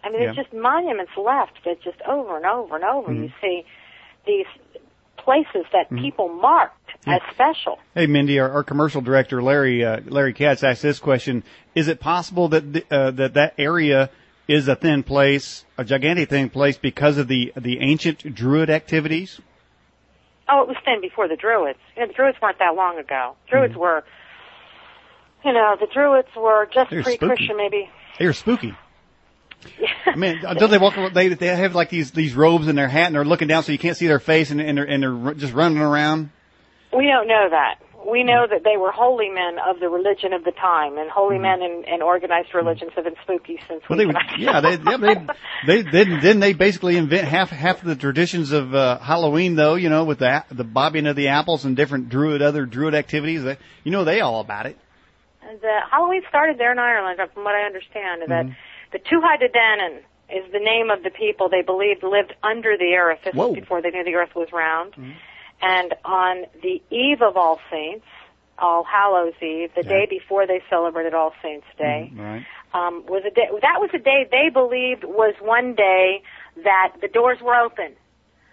I mean, there's just monuments left that just over and over and over you see these places that people marked as special. Hey, Mindie, our commercial director, Larry Katz, asked this question. Is it possible that that area is a thin place, a gigantic thin place, because of the ancient Druid activities? Oh, it was thin before the Druids. The Druids weren't that long ago. Druids were, the Druids were just pre-Christian, maybe. They were spooky. I mean, don't they walk? They have like these robes in their hat, and they're looking down so you can't see their face, and they're just running around. We don't know that. We know that they were holy men of the religion of the time, and holy men in organized religions have been spooky since. Well, didn't they basically invent half of the traditions of Halloween, though? With the bobbing of the apples and different other druid activities. They all about it. Halloween started there in Ireland, from what I understand. That the Tuatha is the name of the people they believed lived under the earth. This was before they knew the earth was round. And on the eve of All Saints, All Hallows Eve, the day before they celebrated All Saints Day, was a day. That was a day they believed was one day that the doors were open,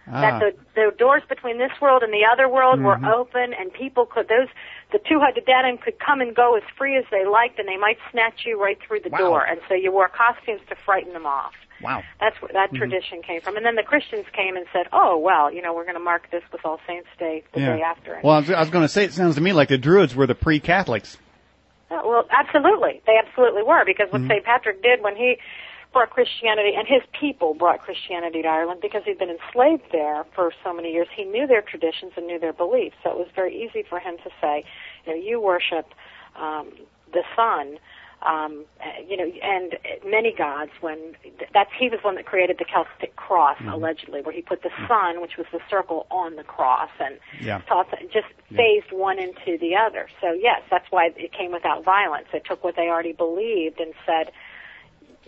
that the doors between this world and the other world were open, and people the Tuatha could come and go as free as they liked, and they might snatch you right through the door. And so you wore costumes to frighten them off. Wow. That's where that tradition came from. And then the Christians came and said, oh, well, we're going to mark this with All Saints Day the day after. Well, I was going to say, it sounds to me like the Druids were the pre-Catholics. Well, absolutely. They absolutely were, because what St. Patrick did when he brought Christianity, and his people brought Christianity to Ireland, because he'd been enslaved there for so many years, he knew their traditions and knew their beliefs. So it was very easy for him to say, you worship the sun, and many gods. He was one that created the Celtic cross, allegedly, where he put the sun, which was the circle, on the cross, and just phased one into the other. So yes, that's why it came without violence. It took what they already believed and said,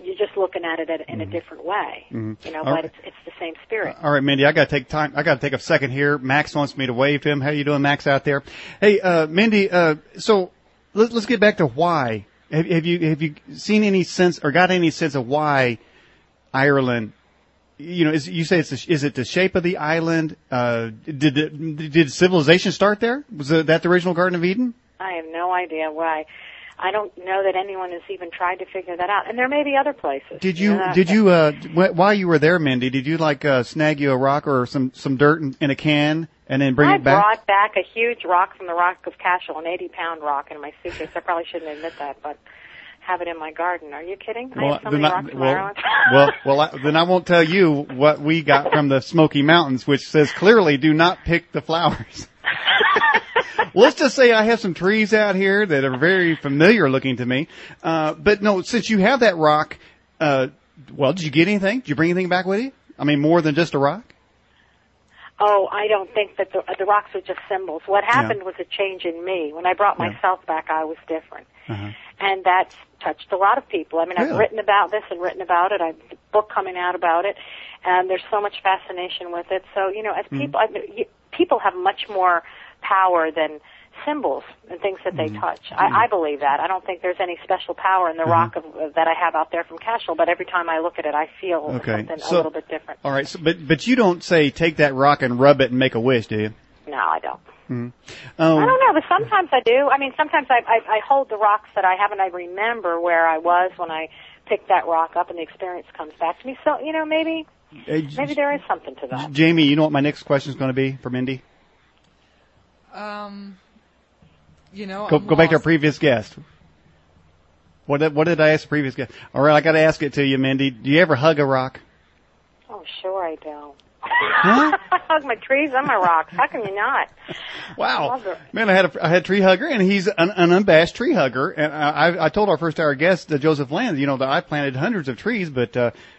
you're just looking at it in a different way, but it's the same spirit. All right, Mindie, I got to take a second here. Max wants me to wave to him. How you doing, Max, out there? Hey, Mindie, so let's get back to why. Have you seen any sense or got any sense of why Ireland? You say is it the shape of the island? Did civilization start there? Was that the original Garden of Eden? I have no idea why. I don't know that anyone has even tried to figure that out. And there may be other places. Did you while you were there, Mindie, did you snag you a rock or some dirt in a can and then bring it back? I brought back a huge rock from the Rock of Cashel, an 80-pound rock in my suitcase. I probably shouldn't admit that, but have it in my garden. Are you kidding? I have so many rocks from Ireland. Then I won't tell you what we got from the Smoky Mountains, which says clearly do not pick the flowers. Let's just say I have some trees out here that are very familiar looking to me. But no, since you have that rock, did you get anything? Did you bring anything back with you? I mean, more than just a rock? Oh, I don't think that the rocks were just symbols. What happened was a change in me. When I brought myself back, I was different. And that's touched a lot of people. I mean, I've written about this and written about it. I have a book coming out about it. And there's so much fascination with it. So, as people have much more power than symbols and things that they touch. I believe that. I don't think there's any special power in the rock that I have out there from Cashel, but every time I look at it, I feel something a little bit different. All right, but you don't say take that rock and rub it and make a wish, do you? No, I don't. I don't know, but sometimes I do. I mean, sometimes I hold the rocks that I have, and I remember where I was when I picked that rock up, and the experience comes back to me. So, maybe there is something to that. Jamie, you know what my next question is going to be for Mindie? Go back to our previous guest. What did I ask the previous guest? All right, I got to ask it to you, Mindie. Do you ever hug a rock? Oh, sure I do. Huh? I hug my trees and my rocks. How can you not? Wow, man! I had a tree hugger, and he's an unabashed tree hugger. And I told our first hour guest, Joseph Land, that I planted hundreds of trees, but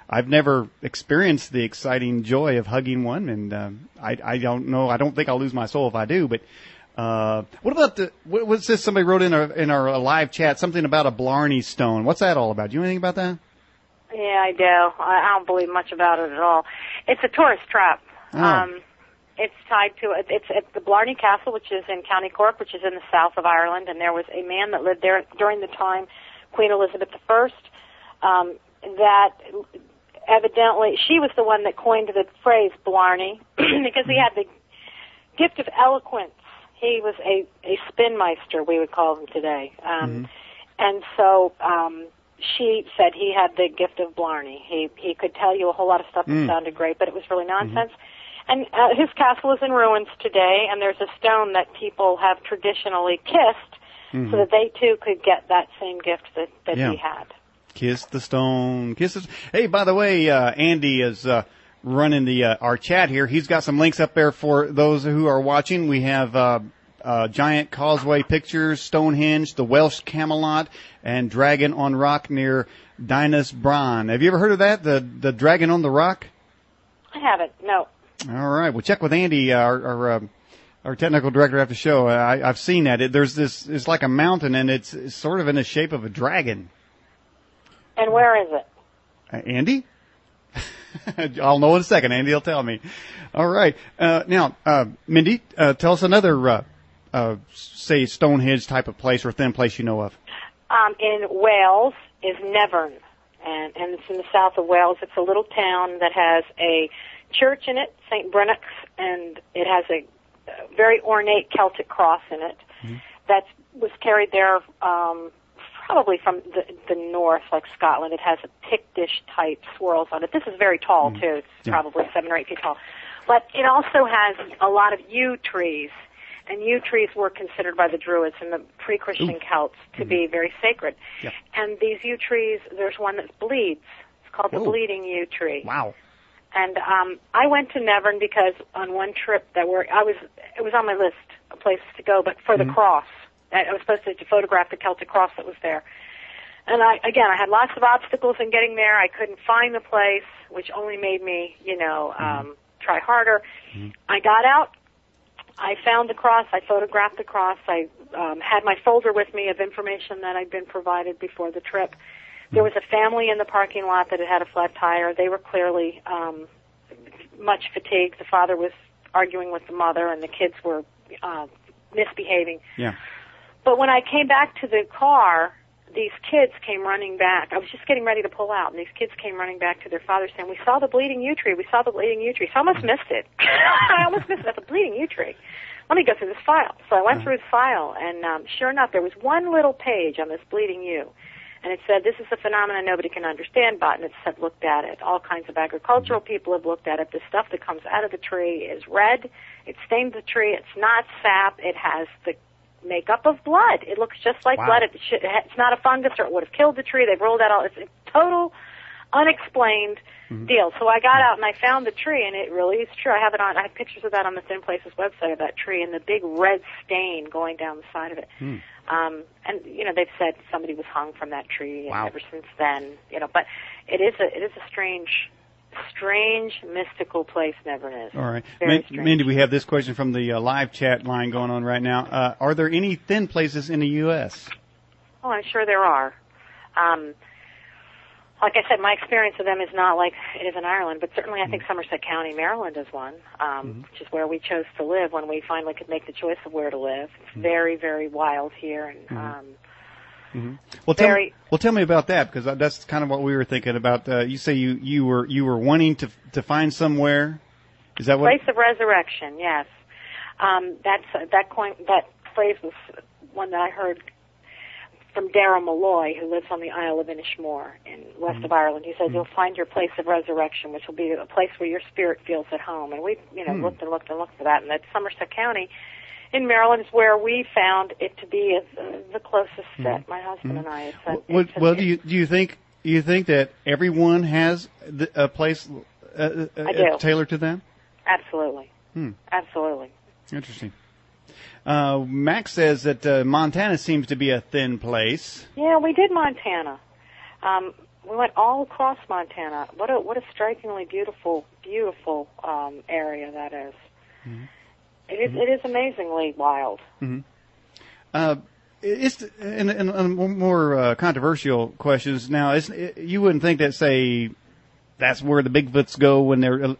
I've never experienced the exciting joy of hugging one. And I don't know. I don't think I'll lose my soul if I do. But what about what's this? Somebody wrote in our live chat something about a Blarney stone. What's that all about? Do you know anything about that? Yeah, I do. I don't believe much about it at all. It's a tourist trap. Oh. It's tied to it's at the Blarney Castle, which is in County Cork, which is in the south of Ireland, and there was a man that lived there during the time Queen Elizabeth I that evidently she was the one that coined the phrase Blarney because he had the gift of eloquence. He was a spinmeister, we would call him today. And so she said he had the gift of Blarney. He could tell you a whole lot of stuff that sounded great, but it was really nonsense. And his castle is in ruins today, and there's a stone that people have traditionally kissed so that they, too, could get that same gift that he had. Kiss the stone. Hey, by the way, Andy is running our chat here. He's got some links up there for those who are watching. We have Giant Causeway Pictures, Stonehenge, the Welsh Camelot, and Dragon on Rock near Dinas Bran. Have you ever heard of that, the Dragon on the Rock? I haven't, no. All right. Well, check with Andy, our technical director after the show. I've seen that. It's like a mountain, and it's sort of in the shape of a dragon. And where is it? Andy? I'll know in a second. Andy will tell me. All right. Now, Mindie, tell us another, say, Stonehenge type of place or thin place you know of. In Wales is Nevern, and it's in the south of Wales. It's a little town that has a church in it, St. Brennoc's, and it has a very ornate Celtic cross in it that was carried there probably from the north, like Scotland. It has a Pictish type swirls on it. This is very tall, too. It's probably 7 or 8 feet tall. But it also has a lot of yew trees, and yew trees were considered by the Druids and the pre-Christian Celts to be very sacred. Yep. And these yew trees, there's one that bleeds. It's called the bleeding yew tree. Wow. And I went to Nevern because on one trip it was on my list of places to go, but for the cross. I was supposed to photograph the Celtic cross that was there. And I had lots of obstacles in getting there. I couldn't find the place, which only made me, try harder. I got out. I found the cross. I photographed the cross. I had my folder with me of information that I'd been provided before the trip. There was a family in the parking lot that had a flat tire. They were clearly much fatigued. The father was arguing with the mother, and the kids were misbehaving. Yeah. But when I came back to the car, these kids came running back. I was just getting ready to pull out, and these kids came running back to their father saying, "We saw the bleeding yew tree. We saw the bleeding yew tree." So I almost missed it. I almost missed it. That's a bleeding yew tree. Let me go through this file. So I went through his file, and sure enough, there was one little page on this bleeding yew. And it said, "This is a phenomenon nobody can understand." Botanists have looked at it. All kinds of agricultural people have looked at it. The stuff that comes out of the tree is red. It stains the tree. It's not sap. It has the makeup of blood. It looks just like blood. It's not a fungus, or it would have killed the tree. They've ruled that all. It's a total unexplained deal. So I got out and I found the tree, and it really is true. I have pictures of that on the Thin Places website of that tree and the big red stain going down the side of it. And they've said somebody was hung from that tree ever since then. But it is a strange, mystical place. Nevern is. All right, Mindy, we have this question from the live chat line going on right now. Are there any thin places in the U.S.? Oh, I'm sure there are. Like I said, my experience of them is not like it is in Ireland, but certainly I think Somerset County, Maryland is one, which is where we chose to live when we finally could make the choice of where to live. It's very, very wild here. And Well, tell me about that, because that's kind of what we were thinking about. You say you were wanting to find somewhere. Is that what? Place of resurrection, yes. That phrase was one that I heard from Dara Malloy, who lives on the Isle of Inishmore in west of Ireland. He says, "You'll find your place of resurrection, which will be a place where your spirit feels at home." And we, looked for that. And that Somerset County in Maryland is where we found it to be the closest set. My husband and I. Do you think that everyone has a place tailored to them? Absolutely. Absolutely. Interesting. Max says that Montana seems to be a thin place. Yeah, we did Montana. We went all across Montana. What a strikingly beautiful area that is. It is amazingly wild. It's and more controversial questions now. You wouldn't think that, say, that's where the Bigfoots go when they're